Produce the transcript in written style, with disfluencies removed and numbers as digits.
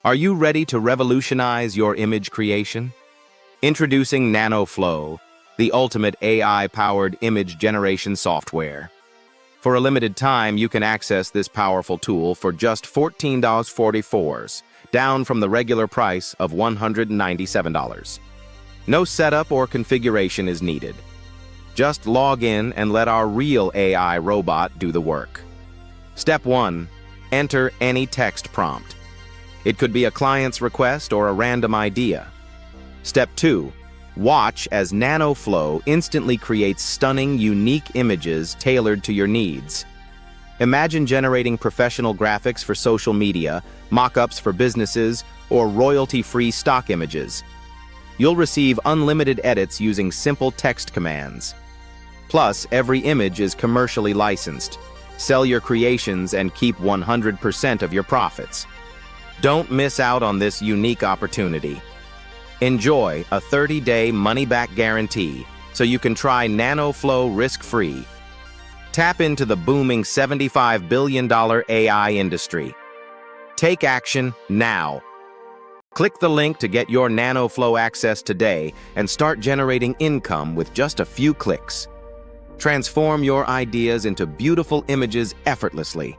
Are you ready to revolutionize your image creation? Introducing NanoFlow, the ultimate AI-powered image generation software. For a limited time, you can access this powerful tool for just $14.44, down from the regular price of $197. No setup or configuration is needed. Just log in and let our real AI robot do the work. Step 1. Enter any text prompt. It could be a client's request or a random idea. Step 2. Watch as NanoFlow instantly creates stunning, unique images tailored to your needs. Imagine generating professional graphics for social media, mock-ups for businesses, or royalty-free stock images. You'll receive unlimited edits using simple text commands. Plus, every image is commercially licensed. Sell your creations and keep 100% of your profits. Don't miss out on this unique opportunity. Enjoy a 30-day money-back guarantee so you can try NanoFlow risk-free. Tap into the booming $75 billion AI industry. Take action now. Click the link to get your NanoFlow access today and start generating income with just a few clicks. Transform your ideas into beautiful images effortlessly.